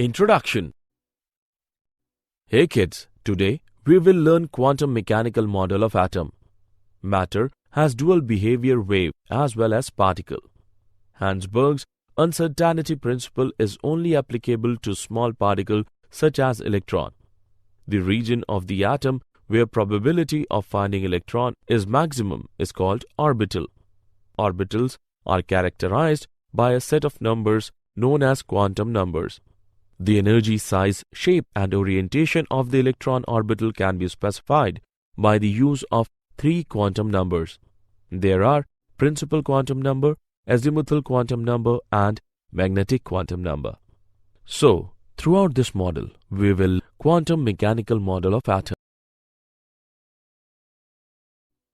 Introduction. Hey kids, today we will learn quantum mechanical model of atom. Matter has dual behavior wave as well as particle. Heisenberg's uncertainty principle is only applicable to small particle such as electron. The region of the atom where probability of finding electron is maximum is called orbital. Orbitals are characterized by a set of numbers known as quantum numbers. The energy, size, shape and orientation of the electron orbital can be specified by the use of three quantum numbers. There are principal quantum number, azimuthal quantum number and magnetic quantum number. So, throughout this model, we will quantum mechanical model of atom.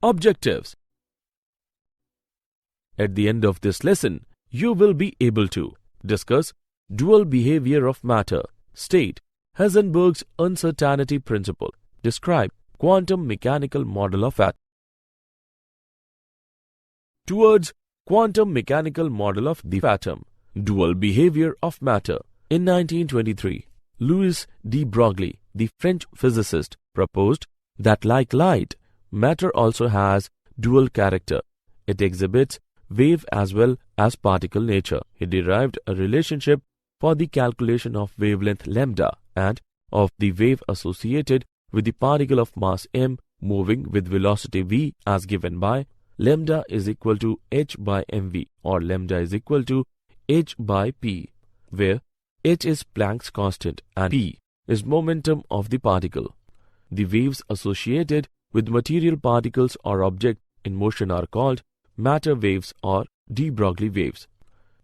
Objectives. At the end of this lesson, you will be able to discuss dual behavior of matter, state Heisenberg's uncertainty principle, describe quantum mechanical model of atom. Towards quantum mechanical model of the atom, dual behavior of matter. In 1923, Louis de Broglie, the French physicist, proposed that like light, matter also has dual character. It exhibits wave as well as particle nature. He derived a relationship for the calculation of wavelength lambda and of the wave associated with the particle of mass m moving with velocity v as given by lambda is equal to h by mv or lambda is equal to h by p, where h is Planck's constant and p is momentum of the particle. The waves associated with material particles or objects in motion are called matter waves or de Broglie waves.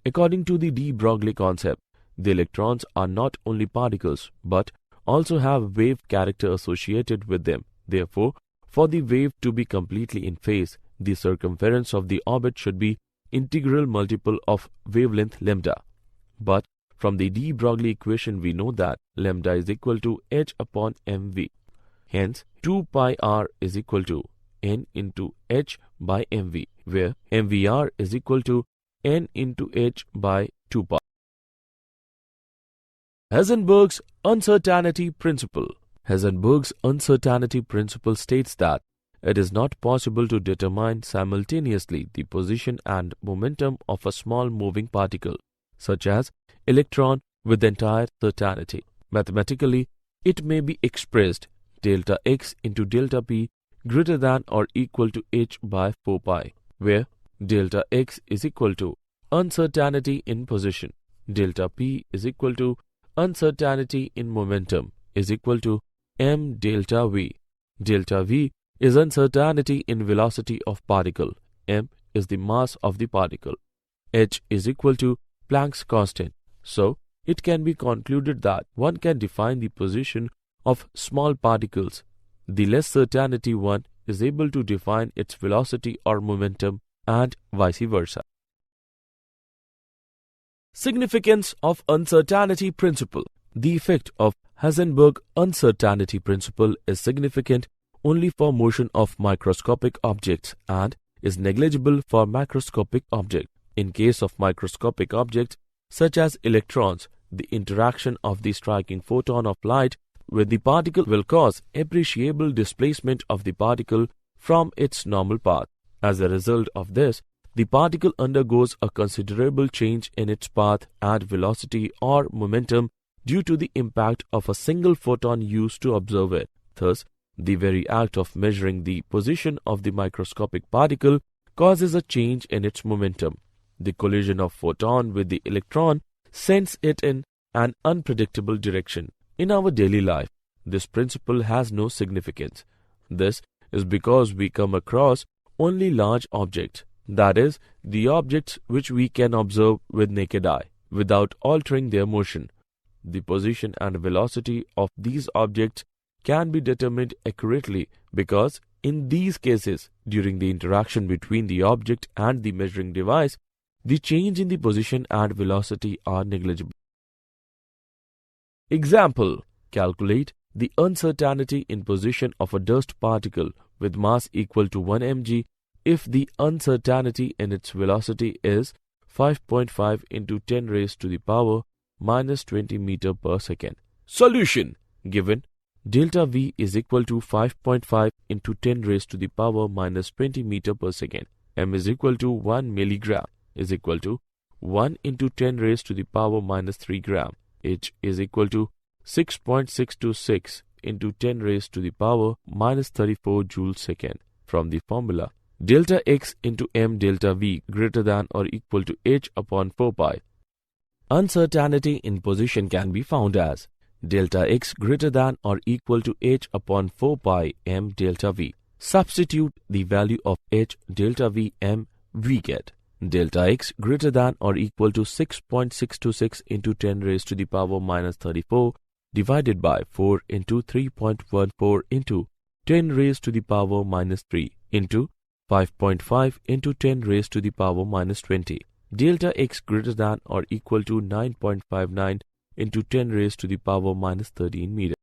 According to the de Broglie concept, the electrons are not only particles but also have wave character associated with them. Therefore, for the wave to be completely in phase, the circumference of the orbit should be integral multiple of wavelength lambda. But from the de Broglie equation we know that lambda is equal to h upon mv. Hence, 2 pi r is equal to n into h by mv, where mvr is equal to n into h by 2 pi. Heisenberg's uncertainty principle. Heisenberg's uncertainty principle states that it is not possible to determine simultaneously the position and momentum of a small moving particle, such as electron, with entire certainty. Mathematically, it may be expressed delta x into delta p greater than or equal to h by 4 pi, where delta x is equal to uncertainty in position, delta p is equal to uncertainty in momentum is equal to m delta v. Delta v is uncertainty in velocity of particle, m is the mass of the particle, h is equal to Planck's constant. So, it can be concluded that one can define the position of small particles. The less certainty one is able to define its velocity or momentum and vice versa. Significance of uncertainty principle. The effect of Heisenberg uncertainty principle is significant only for motion of microscopic objects and is negligible for macroscopic objects. In case of microscopic objects such as electrons, the interaction of the striking photon of light with the particle will cause appreciable displacement of the particle from its normal path. As a result of this, the particle undergoes a considerable change in its path and velocity or momentum due to the impact of a single photon used to observe it. Thus, the very act of measuring the position of the microscopic particle causes a change in its momentum. The collision of photon with the electron sends it in an unpredictable direction. In our daily life, this principle has no significance. This is because we come across only large objects, that is, the objects which we can observe with naked eye, without altering their motion. The position and velocity of these objects can be determined accurately because in these cases, during the interaction between the object and the measuring device, the change in the position and velocity are negligible. Example: calculate the uncertainty in position of a dust particle with mass equal to 1 mg if the uncertainty in its velocity is 5.5 into 10 raised to the power minus 20 meter per second. Solution given delta V is equal to 5.5 into 10 raised to the power minus 20 meter per second. M is equal to 1 milligram is equal to 1 into 10 raised to the power minus 3 gram. H is equal to 6.626 into 10 raised to the power minus 34 joule second. From the formula, delta X into M delta V greater than or equal to H upon 4 pi. Uncertainty in position can be found as delta X greater than or equal to H upon 4 pi M delta V. Substitute the value of H delta V M, we get delta X greater than or equal to 6.626 into 10 raised to the power minus 34 divided by 4 into 3.14 into 10 raised to the power minus 3 into 5.5 into 10 raised to the power minus 20. Delta X greater than or equal to 9.59 into 10 raised to the power minus 13 meter.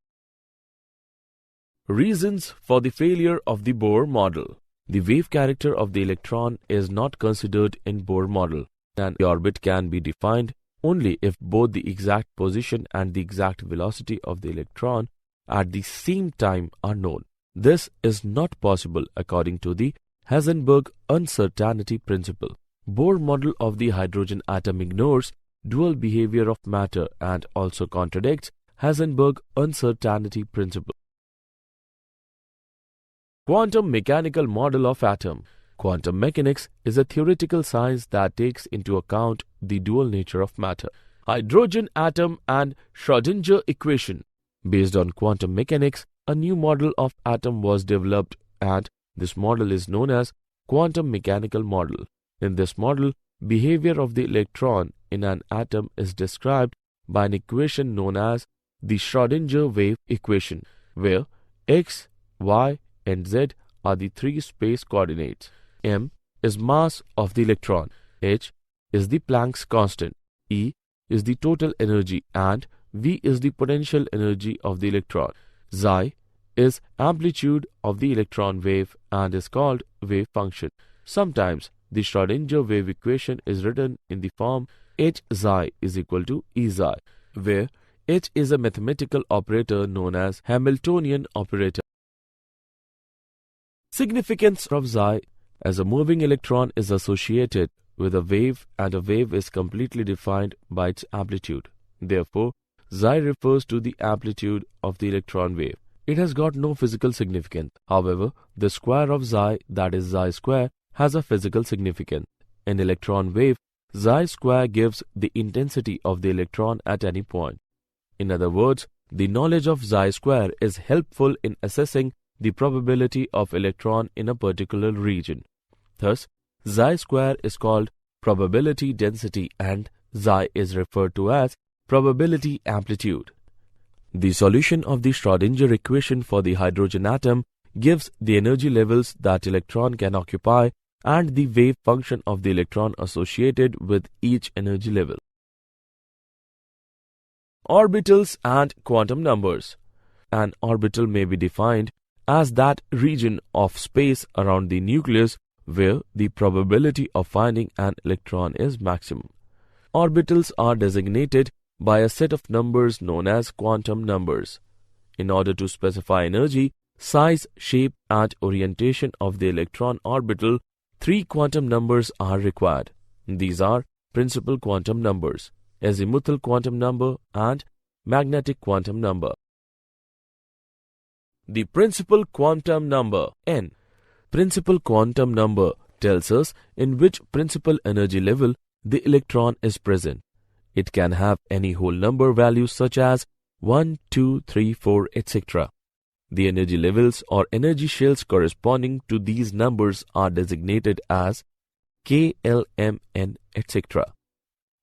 Reasons for the failure of the Bohr model. The wave character of the electron is not considered in Bohr model, and the orbit can be defined only if both the exact position and the exact velocity of the electron at the same time are known. This is not possible according to the Heisenberg uncertainty principle. Bohr model of the hydrogen atom ignores dual behavior of matter and also contradicts Heisenberg uncertainty principle. Quantum mechanical model of atom. Quantum mechanics is a theoretical science that takes into account the dual nature of matter, hydrogen atom and Schrödinger equation. Based on quantum mechanics, a new model of atom was developed, and this model is known as quantum mechanical model. In this model, behavior of the electron in an atom is described by an equation known as the Schrödinger wave equation, where x, y, and z are the three space coordinates. M is mass of the electron, h is the Planck's constant, E is the total energy, and V is the potential energy of the electron. Xi is amplitude of the electron wave and is called wave function. Sometimes the Schrödinger wave equation is written in the form h xi is equal to E xi, where h is a mathematical operator known as Hamiltonian operator. Significance of Xi. As a moving electron is associated with a wave, and a wave is completely defined by its amplitude. Therefore, Xi refers to the amplitude of the electron wave. It has got no physical significance. However, the square of Xi, that is Xi square, has a physical significance. In electron wave, Xi square gives the intensity of the electron at any point. In other words, the knowledge of Xi square is helpful in assessing the probability of electron in a particular region. Thus, Xi square is called probability density and Xi is referred to as probability amplitude. The solution of the Schrödinger equation for the hydrogen atom gives the energy levels that electron can occupy and the wave function of the electron associated with each energy level. Orbitals and quantum numbers. An orbital may be defined as that region of space around the nucleus where the probability of finding an electron is maximum. Orbitals are designated by a set of numbers known as quantum numbers. In order to specify energy, size, shape, and orientation of the electron orbital, 3 quantum numbers are required. These are principal quantum numbers, azimuthal quantum number, and magnetic quantum number. The principal quantum number, n. Principal quantum number tells us in which principal energy level the electron is present. It can have any whole number values such as 1, 2, 3, 4, etc. The energy levels or energy shells corresponding to these numbers are designated as K, L, M, N, etc.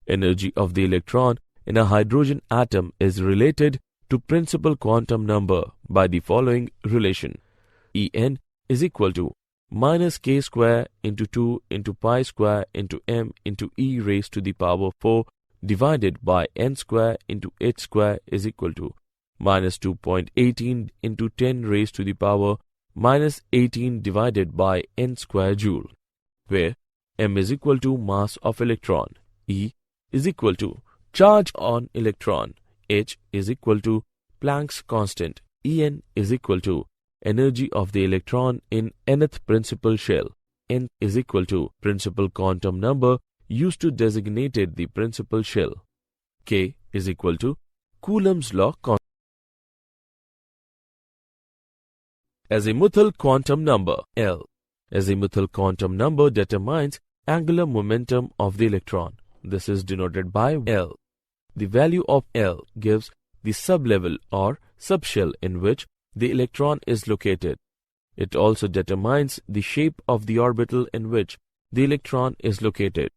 Energy of the electron in a hydrogen atom is related to principal quantum number by the following relation. En is equal to minus k square into 2 into pi square into m into e raised to the power 4 divided by n square into h square is equal to minus 2.18 into 10 raised to the power minus 18 divided by n square joule, where m is equal to mass of electron, e is equal to Charge on electron H is equal to Planck's constant. En is equal to energy of the electron in nth principal shell. N is equal to principal quantum number used to designate the principal shell. K is equal to Coulomb's law constant. Azimuthal quantum number L. Azimuthal quantum number determines angular momentum of the electron. This is denoted by L. The value of L gives the sublevel or subshell in which the electron is located. It also determines the shape of the orbital in which the electron is located.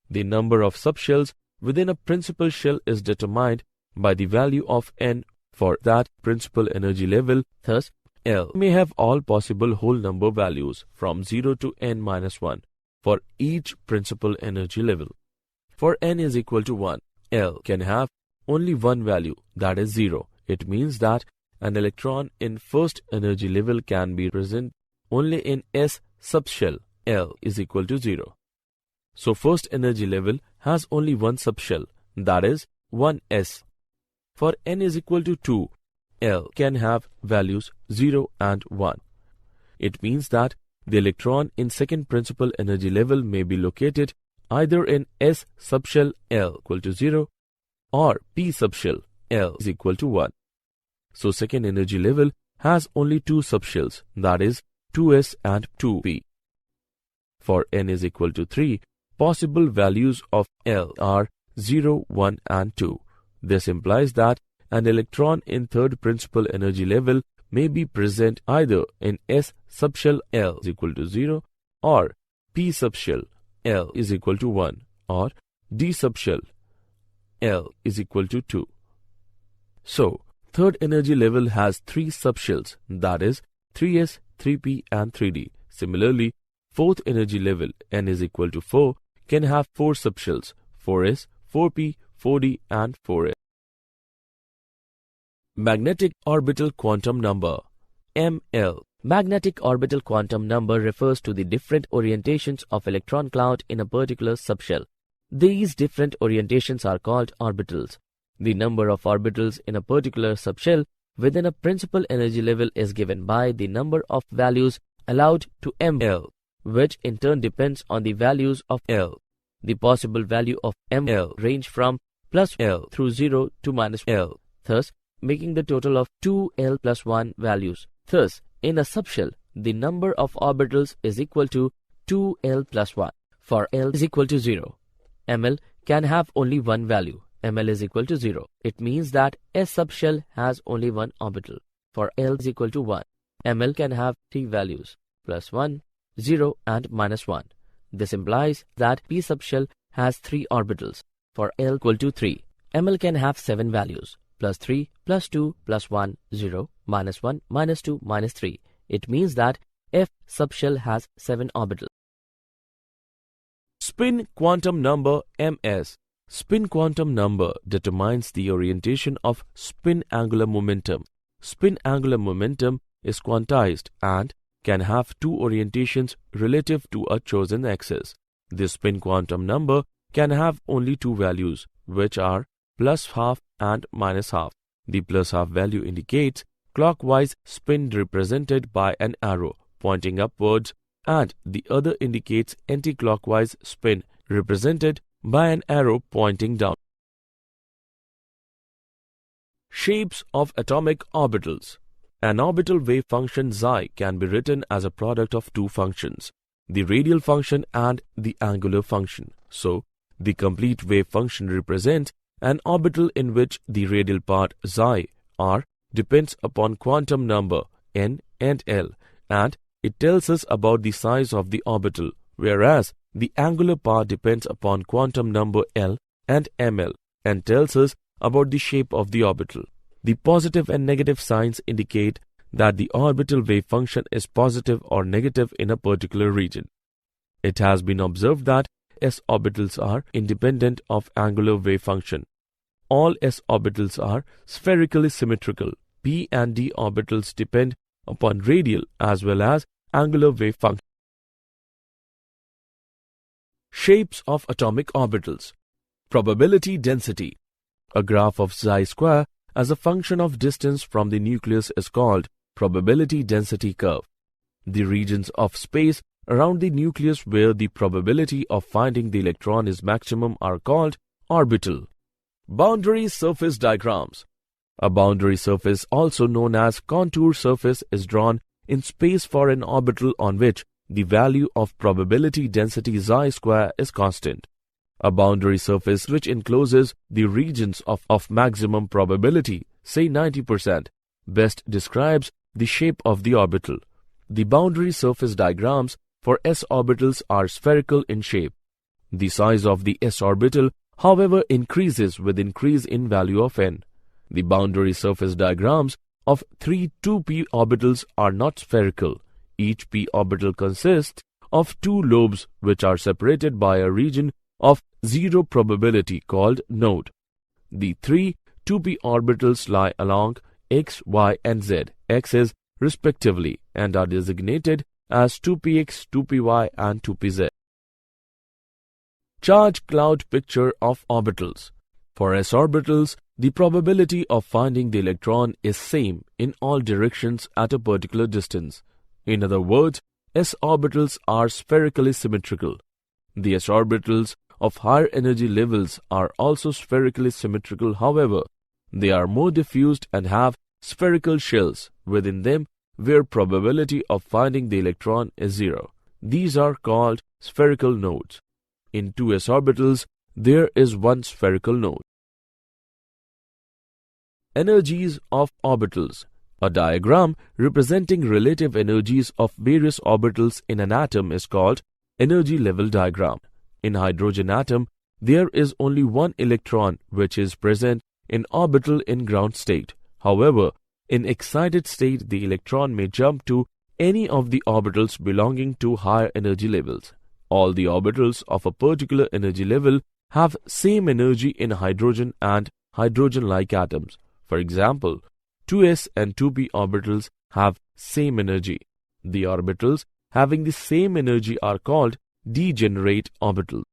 The number of subshells within a principal shell is determined by the value of n for that principal energy level. Thus, L may have all possible whole number values from 0 to n-1 for each principal energy level. For n is equal to 1, L can have only one value, that is 0. It means that an electron in first energy level can be present only in S subshell. L is equal to 0. So first energy level has only one subshell, that is 1s. For n is equal to 2, L can have values 0 and 1. It means that the electron in second principal energy level may be located either in S subshell L equal to 0 or P subshell L is equal to 1. So second energy level has only two subshells, that is 2s and 2p. For n is equal to 3, possible values of L are 0, 1 and 2. This implies that an electron in third principal energy level may be present either in S subshell L is equal to 0 or P subshell L is equal to 1 or D subshell L is equal to 2. So, third energy level has three subshells, that is 3s, 3p and 3d. Similarly, fourth energy level n is equal to 4 can have four subshells, 4s, 4p, 4d and 4s. Magnetic orbital quantum number ML. Magnetic orbital quantum number refers to the different orientations of electron cloud in a particular subshell. These different orientations are called orbitals. The number of orbitals in a particular subshell within a principal energy level is given by the number of values allowed to ML, which in turn depends on the values of L. The possible value of ML range from plus L through 0 to minus L, thus making the total of 2L plus 1 values. Thus, in a subshell, the number of orbitals is equal to 2L plus 1. For L is equal to 0, ML can have only one value. ML is equal to 0. It means that S subshell has only one orbital. For L is equal to 1, ML can have three values, plus 1, 0 and minus 1. This implies that P subshell has three orbitals. For L equal to 3, ML can have 7 values, plus 3, plus 2, plus 1, 0, minus 1, minus 2, minus 3. It means that F subshell has 7 orbitals. Spin quantum number Ms. Spin quantum number determines the orientation of spin angular momentum. Spin angular momentum is quantized and can have two orientations relative to a chosen axis. This spin quantum number can have only two values, which are plus half and minus half. The plus half value indicates clockwise spin represented by an arrow pointing upwards, and the other indicates anti-clockwise spin represented by an arrow pointing down. Shapes of atomic orbitals. An orbital wave function psi can be written as a product of two functions, the radial function and the angular function. So, the complete wave function represents an orbital in which the radial part psi r depends upon quantum number n and l, and it tells us about the size of the orbital, whereas the angular part depends upon quantum number L and ml and tells us about the shape of the orbital. The positive and negative signs indicate that the orbital wave function is positive or negative in a particular region. It has been observed that s orbitals are independent of angular wave function. All s orbitals are spherically symmetrical. P and d orbitals depend upon radial as well as angular wave function. Shapes of atomic orbitals. Probability density. A graph of psi square as a function of distance from the nucleus is called probability density curve. The regions of space around the nucleus where the probability of finding the electron is maximum are called orbital. Boundary surface diagrams. A boundary surface, also known as contour surface, is drawn in space for an orbital on which the value of probability density psi square is constant. A boundary surface which encloses the regions of maximum probability, say 90%, best describes the shape of the orbital. The boundary surface diagrams for s orbitals are spherical in shape. The size of the s orbital, however, increases with increase in value of n. The boundary surface diagrams of 3 2p orbitals are not spherical. Each p orbital consists of 2 lobes which are separated by a region of zero probability called node. The 3 2p orbitals lie along x, y and z axes respectively and are designated as 2px, 2py and 2pz. Charge cloud picture of orbitals. For s orbitals, the probability of finding the electron is same in all directions at a particular distance. In other words, s orbitals are spherically symmetrical. The s orbitals of higher energy levels are also spherically symmetrical, however, they are more diffused and have spherical shells within them where probability of finding the electron is zero. These are called spherical nodes. In 2s orbitals, there is one spherical node. Energies of orbitals. A diagram representing relative energies of various orbitals in an atom is called energy level diagram. In hydrogen atom, there is only one electron which is present in orbital in ground state. However, in excited state, the electron may jump to any of the orbitals belonging to higher energy levels. All the orbitals of a particular energy level have same energy in hydrogen and hydrogen-like atoms. For example, 2s and 2p orbitals have same energy. The orbitals having the same energy are called degenerate orbitals.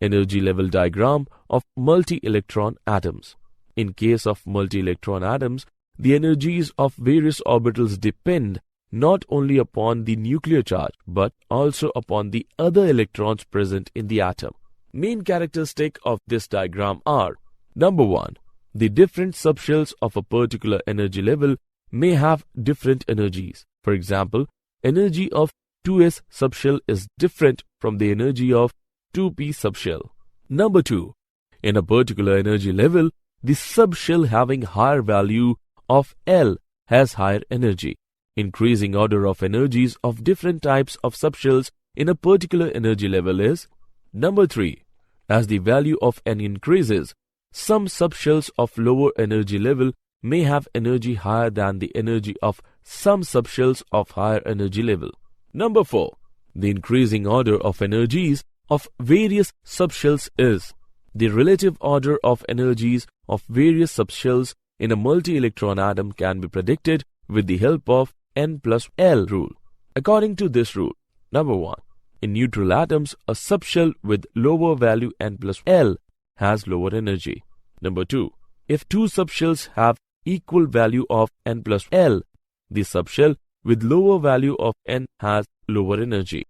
Energy level diagram of multi-electron atoms. In case of multi-electron atoms, the energies of various orbitals depend not only upon the nuclear charge but also upon the other electrons present in the atom. Main characteristics of this diagram are: number 1, the different subshells of a particular energy level may have different energies. For example, energy of 2s subshell is different from the energy of 2p subshell. Number 2, in a particular energy level, the subshell having higher value of L has higher energy. Increasing order of energies of different types of subshells in a particular energy level is: number 3, as the value of N increases, some subshells of lower energy level may have energy higher than the energy of some subshells of higher energy level. Number 4, the increasing order of energies of various subshells is: the relative order of energies of various subshells in a multi-electron atom can be predicted with the help of N plus L rule. According to this rule, number 1, in neutral atoms, a subshell with lower value N plus L has lower energy. Number 2, if two subshells have equal value of N plus L, the subshell with lower value of N has lower energy.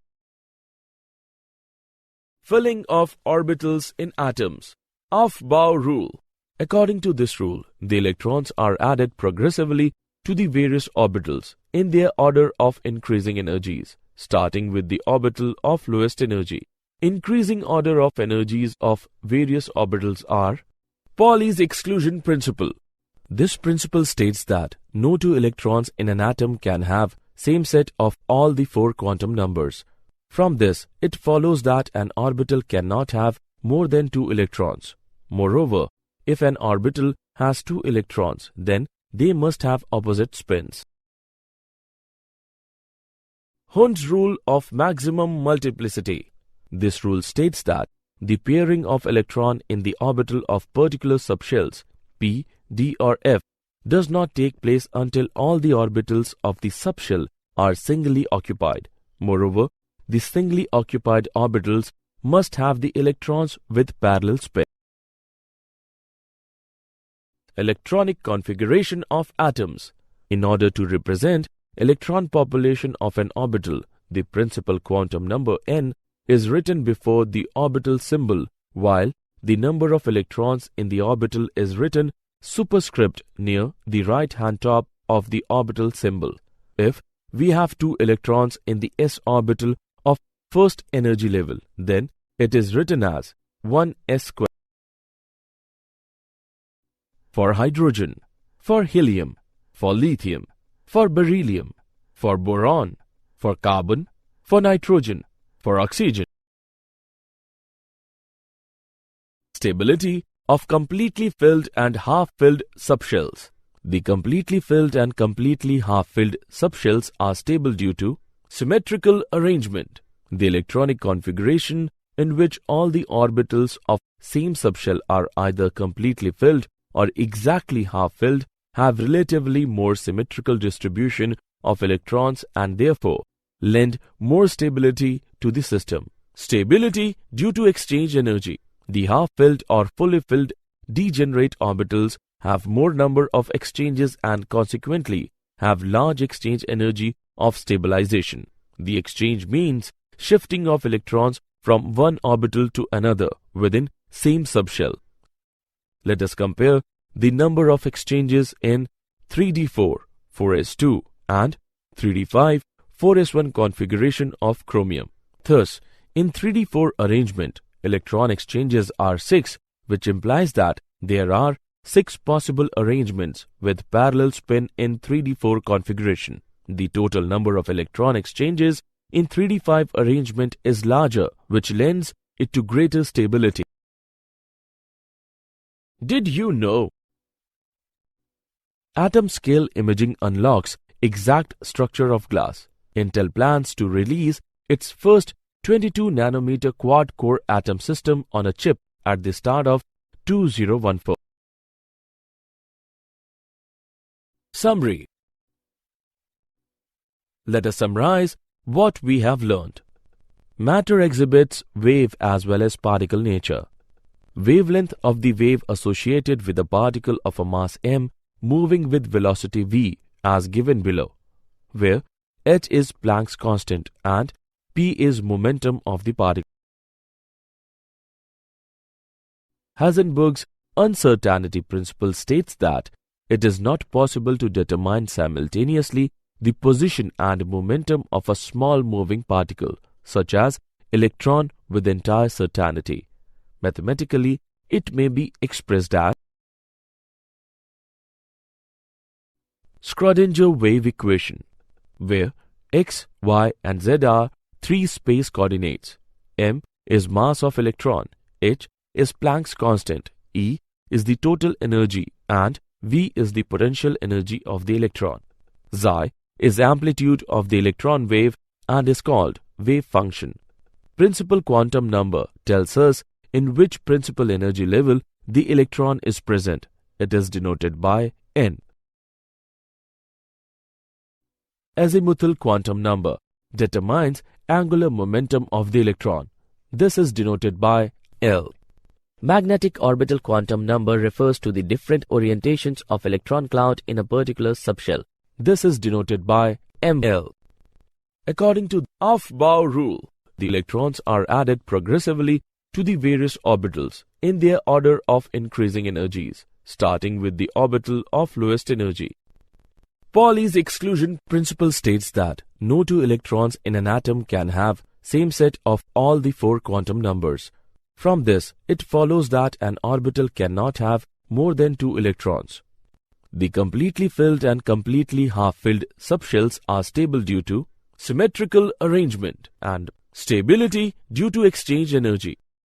Filling of orbitals in atoms. Aufbau rule. According to this rule, the electrons are added progressively to the various orbitals in their order of increasing energies, starting with the orbital of lowest energy. Increasing order of energies of various orbitals are: Pauli's exclusion principle. This principle states that no two electrons in an atom can have same set of all the 4 quantum numbers. From this, it follows that an orbital cannot have more than 2 electrons. Moreover, if an orbital has 2 electrons, then they must have opposite spins. Hund's rule of maximum multiplicity. This rule states that the pairing of electron in the orbital of particular subshells p, d or f does not take place until all the orbitals of the subshell are singly occupied. Moreover, the singly occupied orbitals must have the electrons with parallel spin. Electronic configuration of atoms. In order to represent electron population of an orbital, the principal quantum number n is written before the orbital symbol, while the number of electrons in the orbital is written superscript near the right-hand top of the orbital symbol. If we have 2 electrons in the s orbital of first energy level, then it is written as 1s squared. For hydrogen, for helium, for lithium, for beryllium, for boron, for carbon, for nitrogen, for oxygen. Stability of completely filled and half-filled subshells. The completely filled and completely half-filled subshells are stable due to symmetrical arrangement. The electronic configuration in which all the orbitals of same subshell are either completely filled or exactly half-filled have relatively more symmetrical distribution of electrons and therefore lend more stability to the system. Stability due to exchange energy. The half-filled or fully filled degenerate orbitals have more number of exchanges and consequently have large exchange energy of stabilization. The exchange means shifting of electrons from one orbital to another within same subshell. Let us compare the number of exchanges in 3d4, 4s2 and 3d5, 4s1 configuration of chromium. Thus, in 3d4 arrangement, electron exchanges are 6, which implies that there are 6 possible arrangements with parallel spin in 3d4 configuration. The total number of electron exchanges in 3d5 arrangement is larger, which lends it to greater stability. Did you know? Atom scale imaging unlocks exact structure of glass. Intel plans to release its first 22 nanometer quad-core atom system on a chip at the start of 2014. Summary. Let us summarize what we have learned. Matter exhibits wave as well as particle nature. Wavelength of the wave associated with a particle of a mass m moving with velocity v as given below, where h is Planck's constant and p is momentum of the particle. Heisenberg's uncertainty principle states that it is not possible to determine simultaneously the position and momentum of a small moving particle, such as electron, with entire certainty. Mathematically, it may be expressed as Schrödinger wave equation, where x, y and z are 3 space coordinates. M is mass of electron, h is Planck's constant, E is the total energy and V is the potential energy of the electron. Xi is amplitude of the electron wave and is called wave function. Principal quantum number tells us in which principal energy level the electron is present. It is denoted by n. Azimuthal quantum number determines angular momentum of the electron. This is denoted by L. Magnetic orbital quantum number refers to the different orientations of electron cloud in a particular subshell. This is denoted by ML. According to Aufbau rule, the electrons are added progressively to the various orbitals in their order of increasing energies, starting with the orbital of lowest energy. Pauli's exclusion principle states that no 2 electrons in an atom can have same set of all the 4 quantum numbers. From this, it follows that an orbital cannot have more than 2 electrons. The completely filled and completely half-filled subshells are stable due to symmetrical arrangement and stability due to exchange energy.